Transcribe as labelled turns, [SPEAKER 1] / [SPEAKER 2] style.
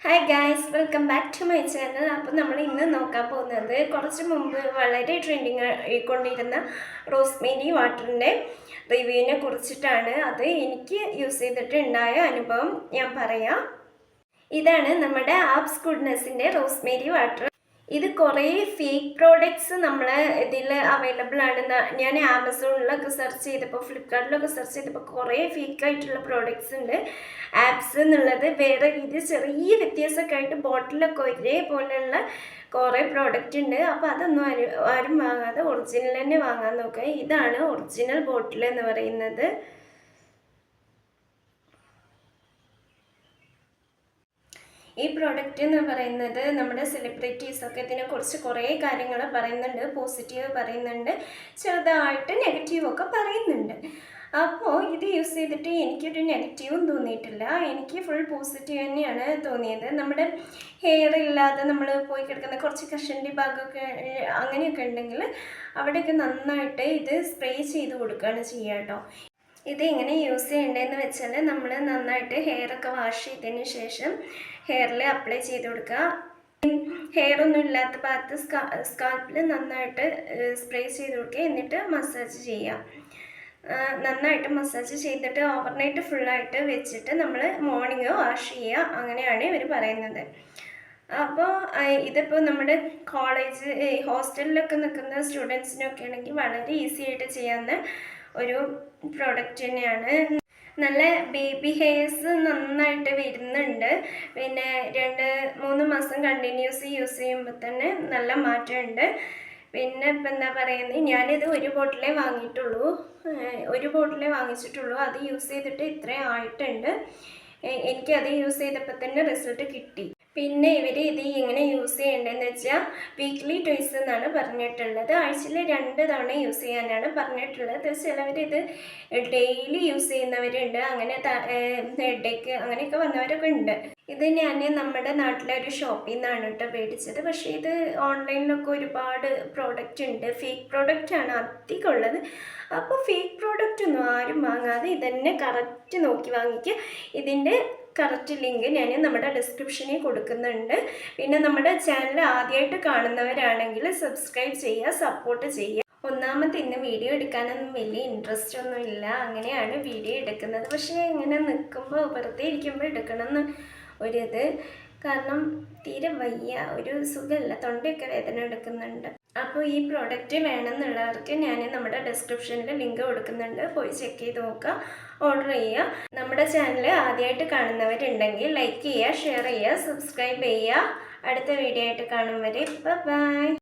[SPEAKER 1] Hi guys, welcome back to my channel. അപ്പോൾ നമ്മൾ ഇന്ന് നോക്കാൻ പോകുന്നത് കുറച്ച് മുമ്പ് വളരെ ട്രെൻഡിങ് ആയിക്കൊണ്ടിരുന്ന റോസ്മേരി വാട്ടറിൻ്റെ റിവ്യൂവിനെ കുറിച്ചിട്ടാണ്. അത് എനിക്ക് യൂസ് ചെയ്തിട്ടുണ്ടായ അനുഭവം ഞാൻ പറയാം. ഇതാണ് നമ്മുടെ ആപ്സ് ഗുഡ്നെസ്സിൻ്റെ റോസ്മേരി വാട്ടർ. ഇത് കുറേ ഫേക്ക് പ്രോഡക്ട്സ് നമ്മൾ ഇതിൽ അവൈലബിൾ ആണ്. ഞാൻ ആമസോണിലൊക്കെ സെർച്ച് ചെയ്തപ്പോൾ, ഫ്ലിപ്കാർട്ടിലൊക്കെ സെർച്ച് ചെയ്തപ്പോൾ കുറേ ഫേക്ക് ആയിട്ടുള്ള പ്രോഡക്ട്സ് ഉണ്ട്. ആപ്സ് എന്നുള്ളത് വേറെ രീതി ചെറിയ വ്യത്യാസമൊക്കെ ആയിട്ട് ബോട്ടിലൊക്കെ ഒരേപോലെയുള്ള കുറേ പ്രോഡക്റ്റ് ഉണ്ട്. അപ്പോൾ അതൊന്നും ആരും വാങ്ങാതെ ഒറിജിനൽ തന്നെ വാങ്ങാൻ നോക്കുക. ഇതാണ് ഒറിജിനൽ ബോട്ടിൽ എന്ന് പറയുന്നത്. ഈ പ്രോഡക്റ്റ് എന്ന് പറയുന്നത് നമ്മുടെ സെലിബ്രിറ്റീസൊക്കെ ഇതിനെക്കുറിച്ച് കുറേ കാര്യങ്ങൾ പറയുന്നുണ്ട്. പോസിറ്റീവ് പറയുന്നുണ്ട്, ചെറുതായിട്ട് നെഗറ്റീവൊക്കെ പറയുന്നുണ്ട്. അപ്പോൾ ഇത് യൂസ് ചെയ്തിട്ട് എനിക്കൊരു നെഗറ്റീവും തോന്നിയിട്ടില്ല. എനിക്ക് ഫുൾ പോസിറ്റീവ് തന്നെയാണ് തോന്നിയത്. നമ്മുടെ ഹെയർ ഇല്ലാതെ നമ്മൾ പോയി കിടക്കുന്ന കുറച്ച് കഷണ്ടി ഭാഗമൊക്കെ അങ്ങനെയൊക്കെ ഉണ്ടെങ്കിൽ അവിടെയൊക്കെ നന്നായിട്ട് ഇത് സ്പ്രേ ചെയ്ത് കൊടുക്കുകയാണ് ചെയ്യുക കേട്ടോ. ഇത് എങ്ങനെ യൂസ് ചെയ്യേണ്ടതെന്ന് വെച്ചാൽ നമ്മൾ നന്നായിട്ട് ഹെയറൊക്കെ വാഷ് ചെയ്തതിന് ശേഷം ഹെയറിൽ അപ്ലൈ ചെയ്ത് കൊടുക്കുക. ഹെയർ ഒന്നും ഇല്ലാത്ത ഭാഗത്ത് സ്കാൽപ്പിൽ നന്നായിട്ട് സ്പ്രേ ചെയ്ത് കൊടുക്കുക. എന്നിട്ട് മസാജ് ചെയ്യുക. നന്നായിട്ട് മസാജ് ചെയ്തിട്ട് ഓവർനൈറ്റ് ഫുള്ളായിട്ട് വെച്ചിട്ട് നമ്മൾ മോർണിംഗ് വാഷ് ചെയ്യുക. അങ്ങനെയാണ് ഇവർ പറയുന്നത്. അപ്പോൾ ഇതിപ്പോൾ നമ്മുടെ കോളേജ് ഹോസ്റ്റലിലൊക്കെ നിൽക്കുന്ന സ്റ്റുഡൻസിനൊക്കെ ആണെങ്കിൽ വളരെ ഈസി ആയിട്ട് ചെയ്യാവുന്ന ഒരു പ്രോഡക്റ്റ് തന്നെയാണ്. നല്ല ബേബി ഹെയർസ് നന്നായിട്ട് വരുന്നുണ്ട്. പിന്നെ 2-3 മാസം കണ്ടിന്യൂസ് യൂസ് ചെയ്യുമ്പോൾ തന്നെ നല്ല മാറ്റമുണ്ട്. പിന്നെ ഇപ്പം എന്താ പറയുന്നത്, ഞാനിത് ഒരു ബോട്ടിലേ വാങ്ങിച്ചിട്ടുള്ളൂ. അത് യൂസ് ചെയ്തിട്ട് ഇത്രയും ആയിട്ടുണ്ട്. എനിക്കത് യൂസ് ചെയ്തപ്പോൾ തന്നെ റിസൾട്ട് കിട്ടി. പിന്നെ ഇവർ ഇത് എങ്ങനെ യൂസ് ചെയ്യേണ്ടതെന്ന് വെച്ചാൽ വീക്ക്ലി ട്വൈസ് എന്നാണ് പറഞ്ഞിട്ടുള്ളത്. ആഴ്ചയിൽ 2 തവണ യൂസ് ചെയ്യാനാണ് പറഞ്ഞിട്ടുള്ളത്. ചിലവരിത് ഡെയിലി യൂസ് ചെയ്യുന്നവരുണ്ട്. അങ്ങനെ ഹെഡേക്ക് അങ്ങനെയൊക്കെ വന്നവരൊക്കെ ഉണ്ട്. ഇത് ഞാൻ നമ്മുടെ നാട്ടിലെ ഒരു ഷോപ്പിൽ നിന്നാണ് കേട്ടോ മേടിച്ചത്. പക്ഷേ ഇത് ഓൺലൈനിലൊക്കെ ഒരുപാട് പ്രോഡക്റ്റ് ഉണ്ട്. ഫേക്ക് പ്രോഡക്റ്റാണ് അധികം ഉള്ളത്. അപ്പോൾ ഫേക്ക് പ്രോഡക്റ്റ് ഒന്നും ആരും വാങ്ങാതെ ഇതന്നെ കറക്റ്റ് നോക്കി വാങ്ങിക്കുക. ഇതിൻ്റെ കറക്റ്റ് ലിങ്ക് ഞാൻ നമ്മുടെ ഡിസ്ക്രിപ്ഷനിൽ കൊടുക്കുന്നുണ്ട്. പിന്നെ നമ്മുടെ ചാനൽ ആദ്യമായിട്ട് കാണുന്നവരാണെങ്കിൽ സബ്സ്ക്രൈബ് ചെയ്യുക, സപ്പോർട്ട് ചെയ്യുക. ഒന്നാമത്തെ ഇന്ന് വീഡിയോ എടുക്കാനൊന്നും വലിയ ഇൻട്രസ്റ്റ് ഒന്നും ഇല്ല. അങ്ങനെയാണ് വീഡിയോ എടുക്കുന്നത്. പക്ഷേ ഇങ്ങനെ നിൽക്കുമ്പോൾ വെറുതെ ഇരിക്കുമ്പോൾ എടുക്കണമെന്ന് ഒരിത്. കാരണം തീരെ വയ്യ, ഒരു സുഖമില്ല, തൊണ്ടയൊക്കെ വേദന എടുക്കുന്നുണ്ട്. അപ്പോൾ ഈ പ്രോഡക്റ്റ് വേണമെന്നുള്ളവർക്ക് ഞാൻ നമ്മുടെ ഡിസ്ക്രിപ്ഷനിൽ ലിങ്ക് കൊടുക്കുന്നുണ്ട്. പോയി ചെക്ക് ചെയ്ത് നോക്കുക, ഓർഡർ ചെയ്യുക. നമ്മുടെ ചാനൽ ആദ്യമായിട്ട് കാണുന്നവരുണ്ടെങ്കിൽ ലൈക്ക് ചെയ്യുക, ഷെയർ ചെയ്യുക, സബ്സ്ക്രൈബ് ചെയ്യുക. അടുത്ത വീഡിയോ ആയിട്ട് കാണും വരെ ബൈ.